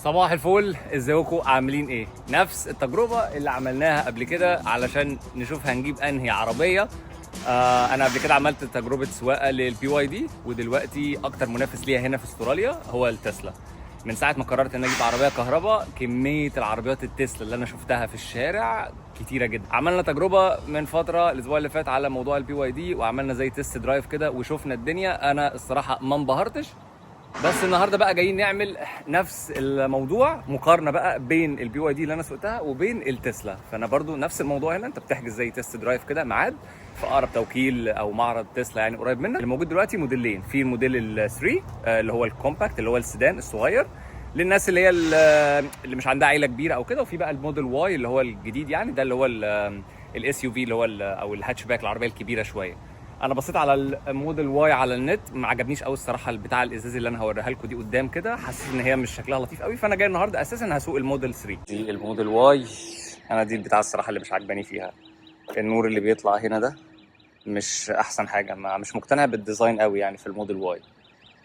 صباح الفل، ازيكم عاملين ايه؟ نفس التجربة اللي عملناها قبل كده علشان نشوف هنجيب انهي عربية. انا قبل كده عملت تجربة سواقة للبي واي دي، ودلوقتي اكتر منافس ليها هنا في استراليا هو التسلا. من ساعة ما قررت ان اجيب عربية كهرباء، كمية العربيات التسلا اللي انا شفتها في الشارع كتيرة جدا. عملنا تجربة من فترة الاسبوع اللي فات على موضوع البي واي دي، وعملنا زي تيست درايف كده وشوفنا الدنيا. انا الصراحة ما انبهرتش، بس النهارده بقى جايين نعمل نفس الموضوع، مقارنه بقى بين البي واي دي اللي انا سوقتها وبين التسلا. فانا برضو نفس الموضوع هنا، انت بتحجز زي تيست درايف كده ميعاد في اقرب توكيل او معرض تسلا يعني قريب منك. اللي موجود دلوقتي موديلين، في الموديل ال 3 اللي هو الكومباكت اللي هو السيدان الصغير للناس اللي هي اللي مش عندها عيله كبيره او كده، وفي بقى الموديل واي اللي هو الجديد، يعني ده اللي هو الاس يو في اللي هو او الهاتشباك، العربيه الكبيره شويه. انا بصيت على الموديل واي على النت، ما عجبنيش قوي الصراحه البتاع الازاز اللي انا هوريها لكم دي قدام كده، حسيت ان هي مش شكلها لطيف قوي، فانا جاي النهارده اساسا هسوق الموديل 3 دي. الموديل واي انا دي البتاع الصراحه اللي مش عجباني فيها، النور اللي بيطلع هنا ده مش احسن حاجه، مش مقتنع بالديزاين قوي يعني في الموديل واي.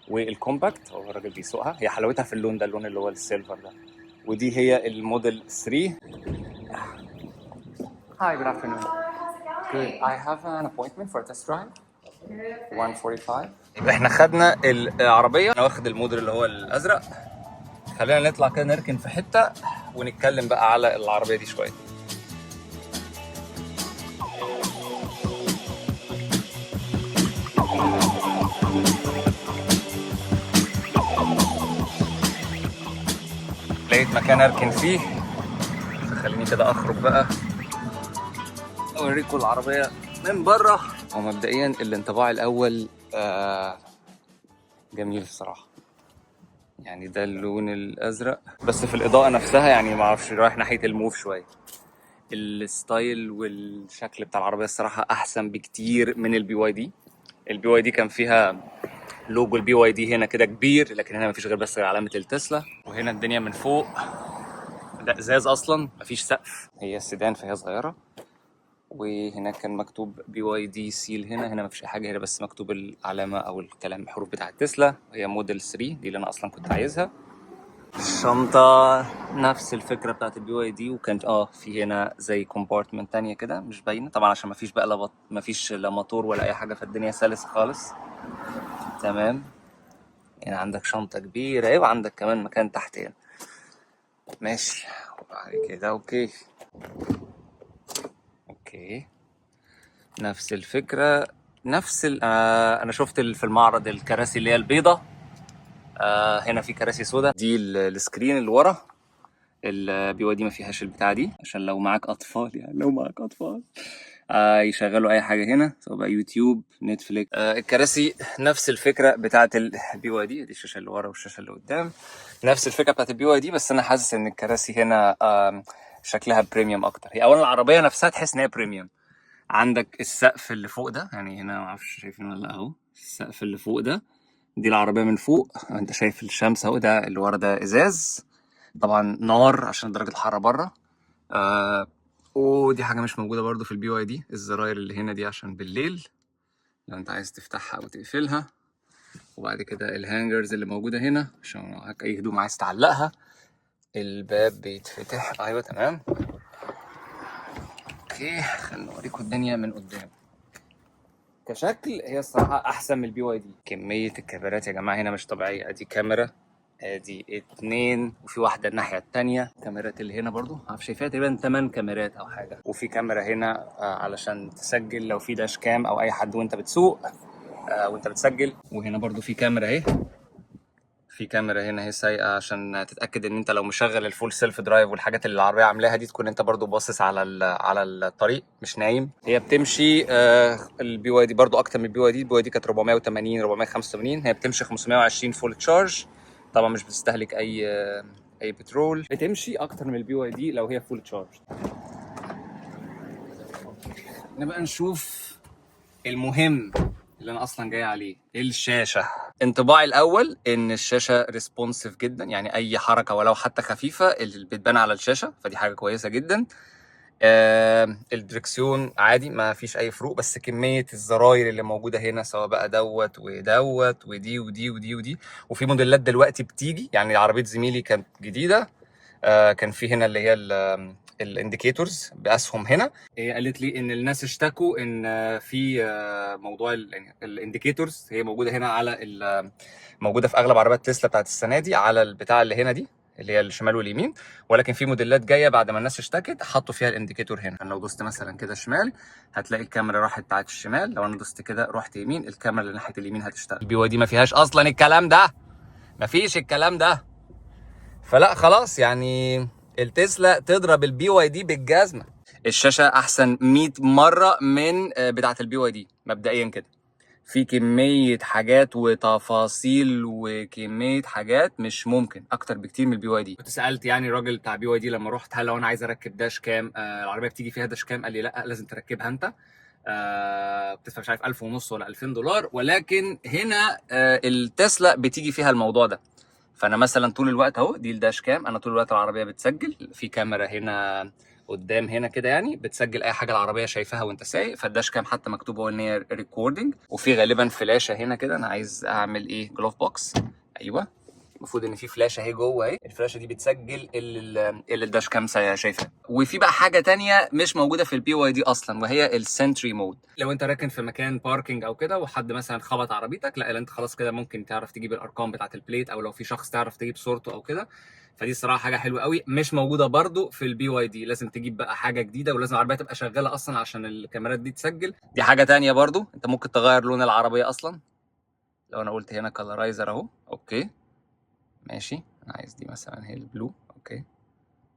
والكومباكت هو الراجل بيسوقها، هي حلاوتها في اللون ده، اللون اللي هو السيلفر ده. ودي هي الموديل 3. Hi, good afternoon. Good. I have an appointment for a test drive. 145. يبقى احنا خدنا العربيه، انا واخد الموديل اللي هو الازرق. خلينا نطلع كده نركن في حته ونتكلم بقى على العربيه دي شويه. لقيت مكان اركن فيه، فخليني كده اخرج بقى اوريكم العربيه من بره. ومبدئيا الانطباع الاول جميل الصراحه، يعني ده اللون الازرق، بس في الاضاءه نفسها يعني ما اعرفش، رايح ناحيه الموف شويه. الستايل والشكل بتاع العربيه الصراحه احسن بكتير من البي واي دي. البي واي دي كان فيها لوجو البي واي دي هنا كده كبير، لكن هنا مفيش غير بس علامه التسلا. وهنا الدنيا من فوق ده ازاز اصلا، مفيش سقف، هي السيدان فهي صغيره. وهناك كان مكتوب بي واي دي سيل، هنا مفيش اي حاجه، هنا بس مكتوب العلامه او الكلام الحروف بتاع تسلا. هي موديل 3 دي اللي انا اصلا كنت عايزها. الشنطة نفس الفكرة بتاعت البي واي دي، وكانت في هنا زي كومبارتمنت تانية كده مش باينة طبعا عشان مفيش بقى مفيش لا موتور ولا أي حاجة، فالدنيا سلسة خالص. تمام. هنا عندك شنطة كبيرة اهي، وعندك كمان مكان تحت هنا. ماشي. وبعد كده اوكي نفس الفكرة، نفس أنا شفت في المعرض الكراسي اللي هي البيضة. هنا في كراسي سودا، دي السكرين اللي ورا. البي واي دي ما فيهاش البتاعه دي، عشان لو معاك اطفال، يعني لو معاك اطفال يشغلوا اي حاجه هنا، سواء بقى يوتيوب، نتفليكس. الكراسي نفس الفكره بتاعه البي واي دي الشاشه اللي ورا والشاشه اللي قدام نفس الفكره بتاعه البي واي دي، بس انا حاسس ان الكراسي هنا شكلها بريميوم اكتر. هي اولا العربيه نفسها تحس ان هي بريميوم. عندك السقف اللي فوق ده، يعني هنا ما اعرفش شايفين ولا لا، اهو السقف اللي فوق ده، دي العربيه من فوق انت شايف الشمس اهو، ده اللي ورا ده ازاز طبعا نار عشان درجة الحرارة بره. ودي حاجة مش موجودة برضو في البي واي دي، الزراير اللي هنا دي عشان بالليل لو انت عايز تفتحها او تقفلها. وبعد كده الهانجرز اللي موجودة هنا عشان معاك اي هدوم عايز تعلقها. الباب بيتفتح، ايوه تمام. اوكي خلينا اوريكم الدنيا من قدام. كشكل هي الصراحة احسن من البي واي دي. كمية الكاميرات يا جماعة هنا مش طبيعية، ادي كاميرا، ادي 2، وفي واحده الناحيه التانية. كاميرات اللي هنا برضو عارف شايفاها تقريبا 8 كاميرات او حاجه، وفي كاميرا هنا علشان تسجل لو في داش كام او اي حد وانت بتسوق وانت بتسجل. وهنا برضو في كاميرا اهي، في كاميرا هنا اهي سايقه عشان تتاكد ان انت لو مشغل الفول سيلف درايف والحاجات اللي العربيه عاملاها دي، تكون انت برضو باصص على الطريق مش نايم. هي بتمشي البي واي دي برضو اكتر من البي واي دي. البي واي دي كانت 480 485، هي بتمشي 520 فول تشارج. طبعا مش بتستهلك اي بترول، بتمشي اكتر من البي واي دي لو هي فول تشارج. نبقى نشوف المهم اللي انا اصلا جاي عليه، الشاشه. انطباعي الاول ان الشاشه ريسبونسيف جدا، يعني اي حركه ولو حتى خفيفه اللي بتبان على الشاشه، فدي حاجه كويسه جدا. الدركسيون عادي ما فيش اي فروق، بس كميه الزراير اللي موجوده هنا سواء بقى دوت ودوت ودي ودي ودي ودي. وفي موديلات دلوقتي بتيجي، يعني عربيه زميلي كانت جديده، كان في هنا اللي هي الانديكيتورز باسهم هنا. هي قالت لي ان الناس اشتكوا ان في موضوع الانديكيتورز هي موجوده هنا على موجوده في اغلب عربيات تسلا بتاعت السنه دي على البتاع اللي هنا دي اللي هي الشمال واليمين، ولكن في موديلات جايه بعد ما الناس اشتكت حطوا فيها الانديكيتور هنا. لو دوست مثلا كده شمال هتلاقي الكاميرا راحت بتاعت الشمال، لو انا دوست كده رحت يمين الكاميرا اللي ناحيه اليمين هتشتغل. البي واي دي ما فيهاش اصلا الكلام ده، ما فيش الكلام ده. فلا خلاص يعني التسلا تضرب البي واي دي بالجزمه. الشاشه احسن 100 مره من بتاعه البي واي دي مبدئيا كده، في كميه حاجات وتفاصيل وكميه حاجات مش ممكن اكتر بكتير من البي واي دي. كنت سالت يعني الراجل بتاع بي واي دي لما رحت هل لو انا عايز اركب داش كام العربيه بتيجي فيها داش كام، قال لي لا لازم تركبها انت، بتدفع مش عارف 1500 ولا $2000. ولكن هنا التسلا بتيجي فيها الموضوع ده. فانا مثلا طول الوقت اهو دي الداش كام، انا طول الوقت العربيه بتسجل، في كاميرا هنا قدام هنا كده يعني بتسجل اي حاجه العربيه شايفاها وانت سايق، فالداش كام حتى مكتوب هو ان هي ريكوردنج. وفي غالبا فلاشه هنا كده، انا عايز اعمل ايه جلوف بوكس، ايوه المفروض ان في فلاشه اهي جوه اهي، الفلاشه دي بتسجل اللي الداش كام شايفها. وفي بقى حاجه تانية مش موجوده في البي واي دي اصلا، وهي السنتري مود. لو انت راكن في مكان باركينج او كده وحد مثلا خبط عربيتك، لا انت خلاص كده ممكن تعرف تجيب الارقام بتاعه البليت، او لو في شخص تعرف تجيب صورته او كده. فدي الصراحه حاجه حلوه قوي مش موجوده برده في البي واي دي. لازم تجيب بقى حاجه جديده، ولازم العربيه تبقى شغاله اصلا عشان الكاميرات دي تسجل. دي حاجه تانية برده، انت ممكن تغير لون العربيه اصلا. لو انا قلت هنا كلرايزر اهو، اوكي ماشي، انا عايز دي مثلا هي البلو، اوكي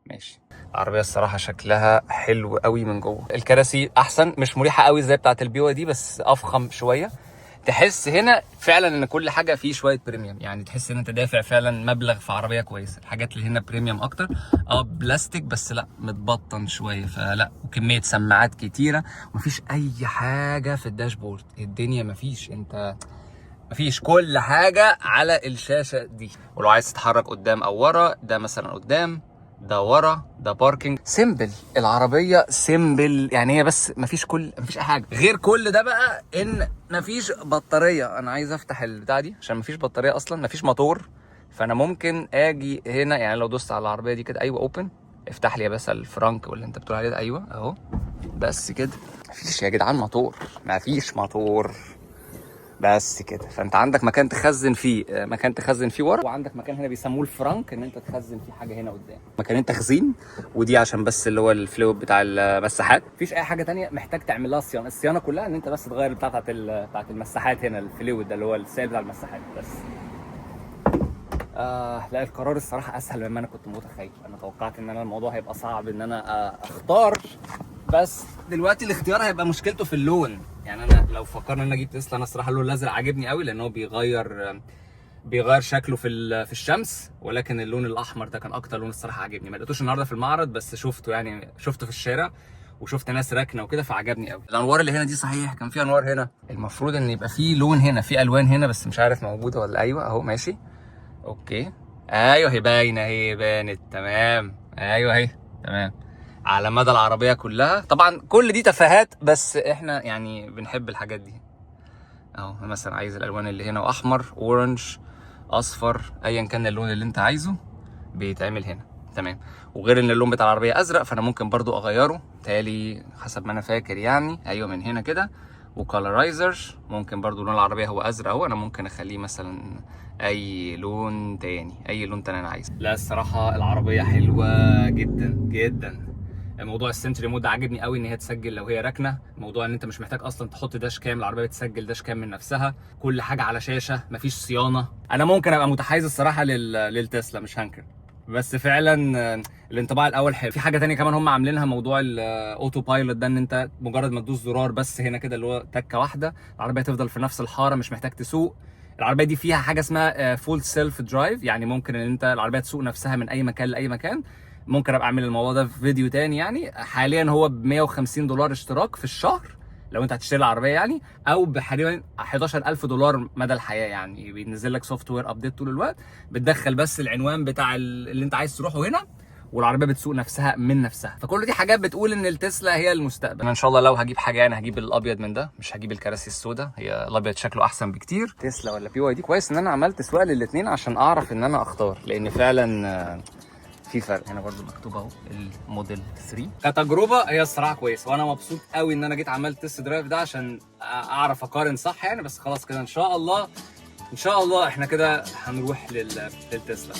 ماشي. العربيه الصراحه شكلها حلو قوي من جوه. الكراسي احسن، مش مريحه قوي زي بتاعه البي واي دي بس افخم شويه. تحس هنا فعلا ان كل حاجه فيه شويه بريميوم، يعني تحس ان انت دافع فعلا مبلغ في عربيه كويسه. الحاجات اللي هنا بريميوم اكتر، بلاستيك بس لا متبطن شويه فلا، وكميه سماعات كتيره. ومفيش اي حاجه في الداشبورد، الدنيا مفيش، انت مفيش، كل حاجة على الشاشة دي. ولو عايز تتحرك قدام أو ورا، ده مثلا قدام، ده ورا، ده باركينج. سيمبل العربية، سيمبل يعني، هي بس مفيش أي حاجة غير كل ده بقى إن مفيش بطارية. أنا عايز أفتح البتاع دي عشان مفيش بطارية أصلا، مفيش موتور. فأنا ممكن أجي هنا يعني لو دوست على العربية دي كده، أيوه أوبن، افتح لي يا باشا الفرانك واللي أنت بتقول عليه ده، أيوه أهو، بس كده. مفيش يا جدعان موتور، مفيش موتور، بس كده. فانت عندك مكان تخزن فيه، ورا، وعندك مكان هنا بيسموه الفرانك ان انت تخزن فيه حاجه هنا قدام، مكانين تخزين. ودي عشان بس اللي هو الفلويد بتاع المساحات. مفيش اي حاجه تانية محتاج تعمل لها صيانه. الصيانه كلها ان انت بس تغير بتاعت المساحات هنا، الفلويد ده اللي هو السائل بتاع المساحات بس. لا القرار الصراحه اسهل مما انا كنت متخيل. انا توقعت ان انا الموضوع هيبقى صعب ان انا اختار، بس دلوقتي الاختيار هيبقى مشكلته في اللون. يعني انا لو فكرنا ان انا اجيب تسلا، انا الصراحه اللون الازرق عاجبني قوي لان هو بيغير شكله في الشمس. ولكن اللون الاحمر ده كان اكتر لون الصراحه عاجبني. ما لقيتوش النهارده في المعرض بس شفته، يعني شفته في الشارع وشفت ناس راكنه وكده فعجبني قوي. الانوار اللي هنا دي صحيح كان في انوار هنا، المفروض ان يبقى في لون هنا، في الوان هنا بس مش عارف موجوده ولا. ايوه اهو ماشي اوكي، ايوه هي باينه، هي بانت تمام، ايوه اهي تمام على مدى العربيه كلها. طبعا كل دي تفاهات بس احنا يعني بنحب الحاجات دي. اهو مثلا عايز الالوان اللي هنا، واحمر، اورنج، اصفر، ايا كان اللون اللي انت عايزه بيتعمل هنا تمام. وغير ان اللون بتاع العربيه ازرق، فانا ممكن برضو اغيره تالي حسب ما انا فاكر يعني، ايوه من هنا كده. وكالرايزر ممكن برضو لون العربيه هو ازرق اهو، انا ممكن اخليه مثلا اي لون تاني، اي لون تاني انا عايزه. لا الصراحه العربيه حلوه جدا جدا. موضوع السنتري مود عاجبني قوي، ان هي تسجل لو هي راكنه. موضوع ان انت مش محتاج اصلا تحط داش كام، العربيه بتسجل داش كام من نفسها. كل حاجه على شاشه، مفيش صيانه. انا ممكن ابقى متحيز الصراحه للتسلا مش هنكر، بس فعلا الانطباع الاول حلو. في حاجه تانية كمان هم عاملينها، موضوع الاوتو بايلوت ده، ان انت مجرد ما تدوس زرار بس هنا كده اللي هو تكه واحده، العربيه تفضل في نفس الحاره مش محتاج تسوق. العربيه دي فيها حاجه اسمها فول سيلف درايف، يعني ممكن ان انت العربيه تسوق نفسها من اي مكان لاي مكان. ممكن ابقى اعمل الموضوع ده في فيديو تاني. يعني حاليا هو ب $150 اشتراك في الشهر لو انت هتشتري العربيه يعني، او بحوالي $11,000 مدى الحياه. يعني بينزل لك سوفت وير ابديت طول الوقت، بتدخل بس العنوان بتاع اللي انت عايز تروحه هنا، والعربيه بتسوق نفسها من نفسها. فكل دي حاجات بتقول ان التسلا هي المستقبل. انا ان شاء الله لو هجيب حاجه يعني هجيب الابيض من ده، مش هجيب الكراسي السوداء، هي الابيض شكله احسن بكتير. تسلا ولا بي واي دي؟ كويس ان انا عملت سواقه للاثنين عشان اعرف ان انا اختار، لان فعلا في فرق. هنا برضو مكتوب اهو الموديل 3. كتجربه هي الصراحه كويس، وانا مبسوط قوي ان انا جيت عملت تيست درايف ده عشان اعرف اقارن صح يعني. بس خلاص كده ان شاء الله احنا كده هنروح للتسلا.